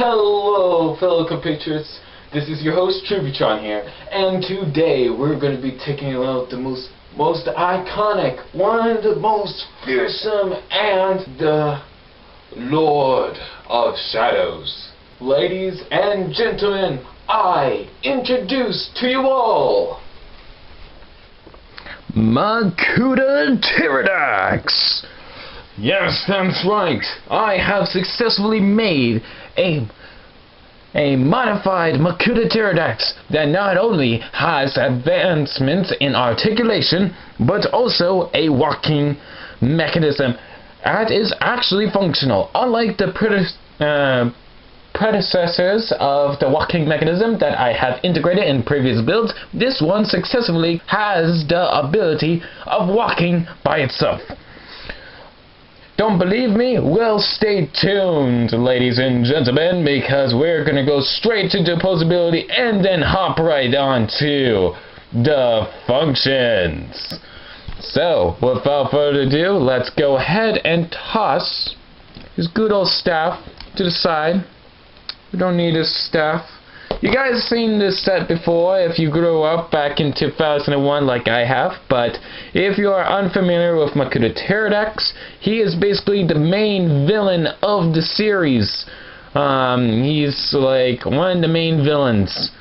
Hello, fellow compatriots. This is your host, Tributron here, and today we're going to be taking out the most iconic, one of the most fearsome, and the Lord of Shadows. Ladies and gentlemen, I introduce to you all Makuta Teridax. Yes, that's right. I have successfully made a modified Makuta Teridax that not only has advancements in articulation, but also a walking mechanism that is actually functional. Unlike the predecessors of the walking mechanism that I have integrated in previous builds, this one successfully has the ability of walking by itself. Don't believe me? Well, stay tuned, ladies and gentlemen, because we're gonna go straight to deposability and then hop right on to the functions. So, without further ado, let's go ahead and toss his good old staff to the side. We don't need his staff. You guys have seen this set before if you grew up back in 2001 like I have, but if you are unfamiliar with Makuta Teridax, he is basically the main villain of the series. He's like one of the main villains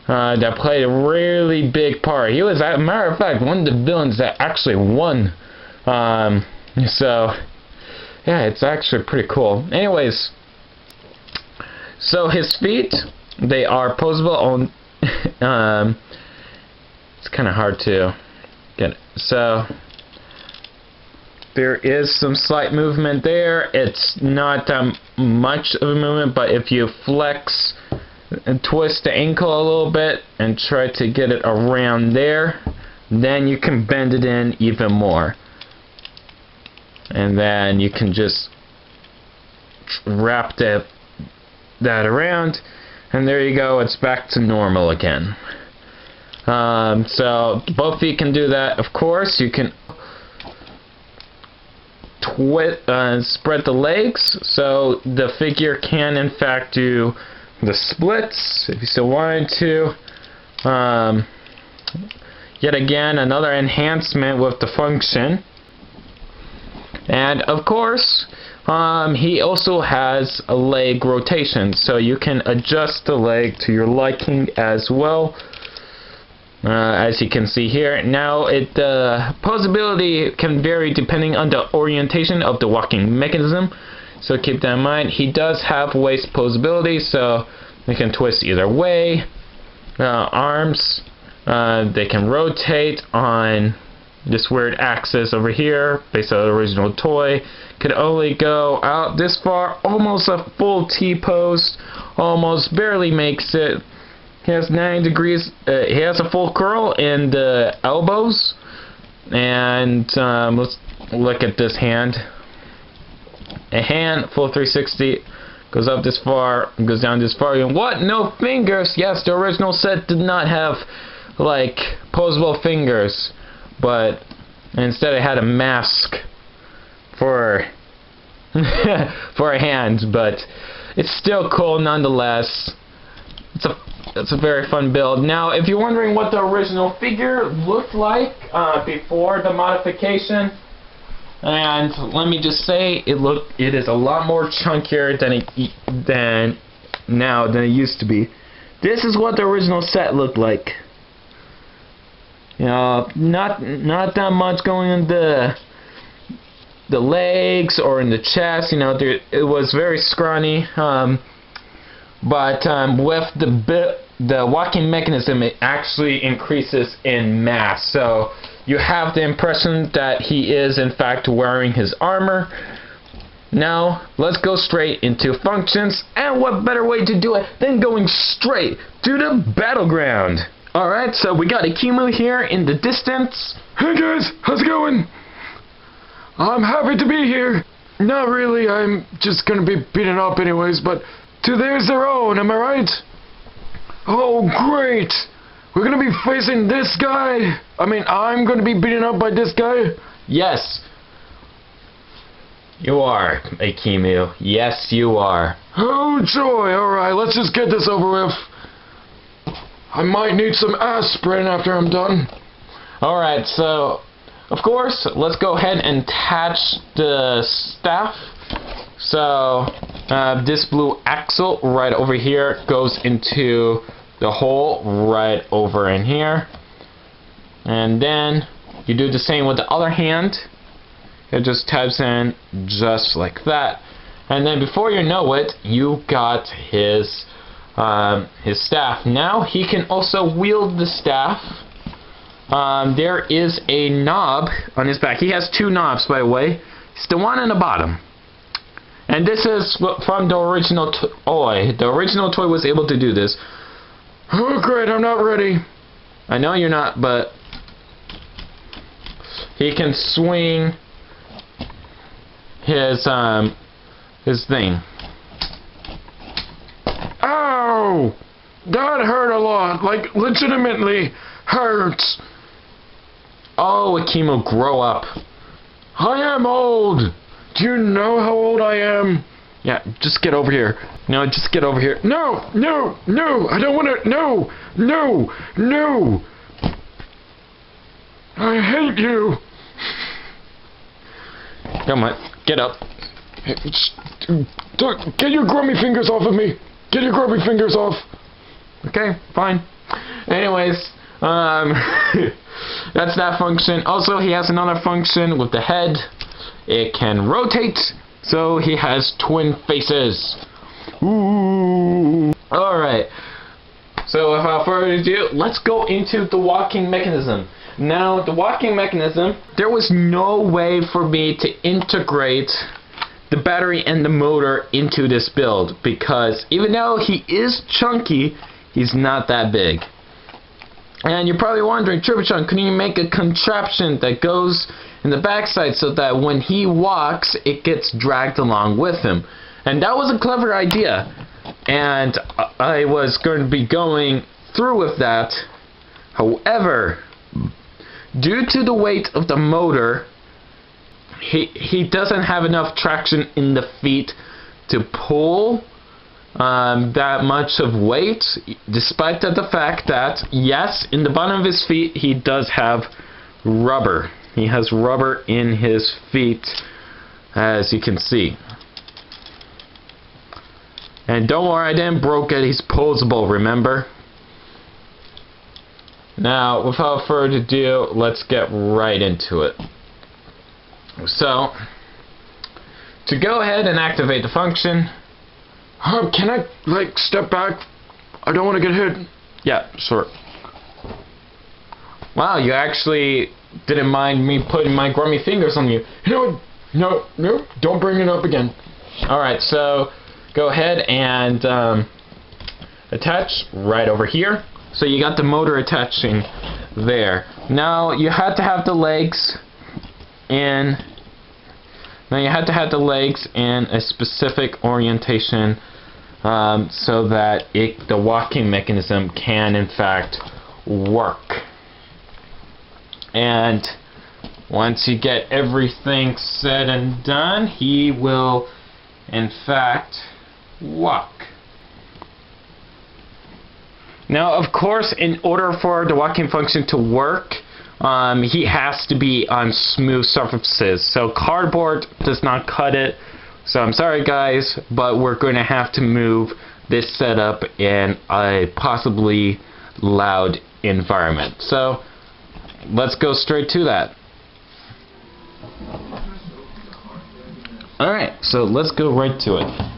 that played a really big part. He was, as a matter of fact, one of the villains that actually won. So, yeah, it's actually pretty cool. Anyways, so his feet, they are posable on it's kind of hard to get it. So there is some slight movement there. It's not much of a movement, but if you flex and twist the ankle a little bit and try to get it around there, then you can bend it in even more, and then you can just wrap that around, and there you go, it's back to normal again. So both feet can do that. Of course, you can spread the legs, so the figure can in fact do the splits if you still wanted to. Yet again, another enhancement with the function. And of course, he also has a leg rotation, so you can adjust the leg to your liking as well, as you can see here. Now, the posability can vary depending on the orientation of the walking mechanism, so keep that in mind. He does have waist posability, so they can twist either way. Arms, they can rotate on this weird axis over here based on the original toy. Could only go out this far, almost a full T-pose, almost barely makes it. He has 90 degrees, he has a full curl in the elbows, and let's look at this hand. A hand, full 360, goes up this far, goes down this far, and what? No fingers! Yes, the original set did not have, like, posable fingers, but instead it had a mask for for a hand, but it's still cool nonetheless. It's a very fun build. Now, if you're wondering what the original figure looked like before the modification, and let me just say, it is a lot more chunkier than it used to be. This is what the original set looked like. You know, not that much going in the legs or in the chest. You know, it was very scrawny. But with the walking mechanism, it actually increases in mass. So you have the impression that he is in fact wearing his armor. Now, let's go straight into functions, and what better way to do it than going straight to the battleground. Alright, so we got Akimu here in the distance. Hey guys, how's it going? I'm happy to be here. Not really, I'm just gonna be beaten up anyways, but to theirs their own, am I right? Oh great! We're gonna be facing this guy? I mean, I'm gonna be beaten up by this guy? Yes. You are, Akimu. Yes, you are. Oh joy, alright, let's just get this over with. I might need some aspirin after I'm done. Alright, so, of course, let's go ahead and attach the staff. So, this blue axle right over here goes into the hole right over in here. And then, you do the same with the other hand. It just tabs in just like that. And then before you know it, you got his staff. Now he can also wield the staff. There is a knob on his back. He has two knobs, by the way. It's the one on the bottom. And this is from the original toy. The original toy was able to do this. Oh great, I'm not ready. I know you're not, but he can swing his thing. Ow! That hurt a lot. Like, legitimately hurts. Oh, Akimu, grow up. I am old. Do you know how old I am? Yeah, just get over here. No, just get over here. No, no, no. I don't want to. No, no, no. I hate you. Come on, get up. Get your grubby fingers off of me. Get your grubby fingers off. Okay, fine. Anyways, that's that function. Also, he has another function with the head. It can rotate, so he has twin faces. Ooh. Alright. So without further ado, let's go into the walking mechanism. Now, the walking mechanism, there was no way for me to integrate the battery and the motor into this build, because even though he is chunky, he's not that big. And you're probably wondering, Tribuchon, can you make a contraption that goes in the backside so that when he walks, it gets dragged along with him? And that was a clever idea. And I was going to be going through with that. However, due to the weight of the motor, he doesn't have enough traction in the feet to pull that much of weight, despite the fact that, yes, in the bottom of his feet, he does have rubber. He has rubber in his feet, as you can see. And don't worry, I didn't broke it. He's posable, remember? Now, without further ado, let's get right into it. So, to go ahead and activate the function, can I, like, step back? I don't want to get hit. Yeah, sure. Wow, you actually didn't mind me putting my grubby fingers on you. No, no, no, don't bring it up again. Alright, so go ahead and attach right over here. So you got the motor attaching there. Now you had to have the legs in. Now you had to have the legs in a specific orientation so that the walking mechanism can in fact work. And once you get everything said and done, he will in fact walk. Now, of course, in order for the walking function to work, he has to be on smooth surfaces. So cardboard does not cut it. So I'm sorry guys, but we're going to have to move this setup in a possibly loud environment. So let's go straight to that. Alright, so let's go right to it.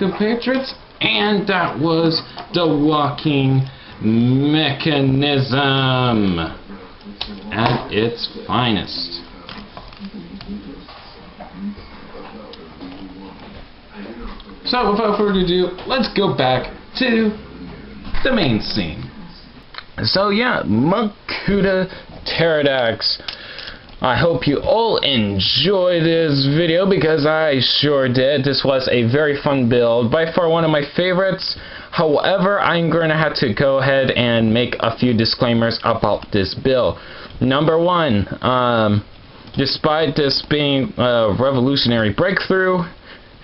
compatriots, and that was the walking mechanism at its finest. So without further ado, let's go back to the main scene. So yeah, Makuta Teridax. I hope you all enjoy this video because I sure did. This was a very fun build, by far one of my favorites. However, I'm going to have to go ahead and make a few disclaimers about this build. Number one, despite this being a revolutionary breakthrough,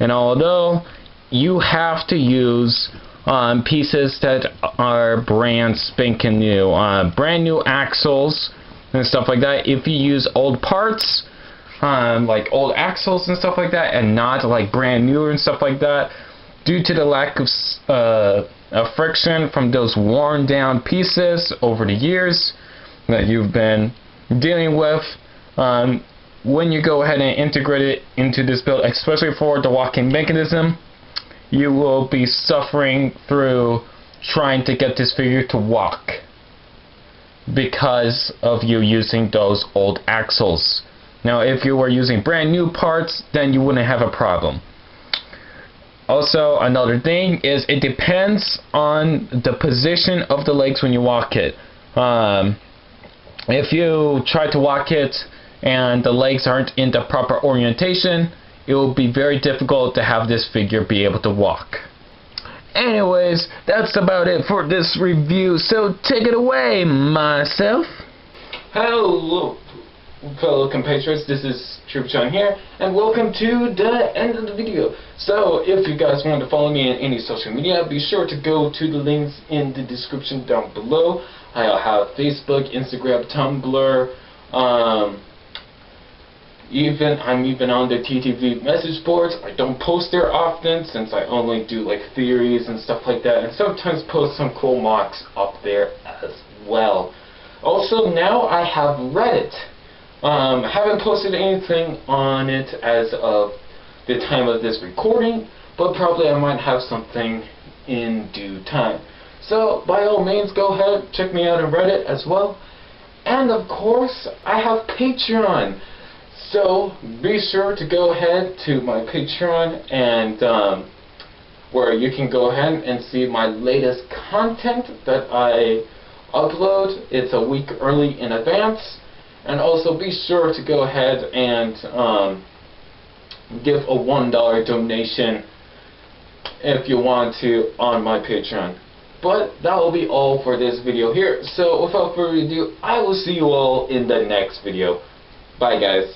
and although you have to use pieces that are brand spanking new, brand new axles and stuff like that. If you use old parts, like old axles and stuff like that, and not like brand new and stuff like that, due to the lack of friction from those worn down pieces over the years that you've been dealing with, when you go ahead and integrate it into this build, especially for the walking mechanism, you will be suffering through trying to get this figure to walk because of you using those old axles. Now, if you were using brand new parts, then you wouldn't have a problem. Also, another thing is it depends on the position of the legs when you walk it. If you try to walk it and the legs aren't in the proper orientation, it will be very difficult to have this figure be able to walk. Anyways, that's about it for this review, so take it away, myself. Hello, fellow compatriots, this is Troopchan here, and welcome to the end of the video. So, if you guys want to follow me on any social media, be sure to go to the links in the description down below. I'll have Facebook, Instagram, Tumblr, I'm even on the TTV message boards. I don't post there often since I only do like theories and stuff like that, and sometimes post some cool mocks up there as well. Also, now I have Reddit. I haven't posted anything on it as of the time of this recording, but probably I might have something in due time. So by all means, go ahead, check me out on Reddit as well. And of course, I have Patreon. So be sure to go ahead to my Patreon, and where you can go ahead and see my latest content that I upload. It's a week early in advance. And also be sure to go ahead and give a $1 donation if you want to on my Patreon. But that will be all for this video here. So without further ado, I will see you all in the next video. Bye guys.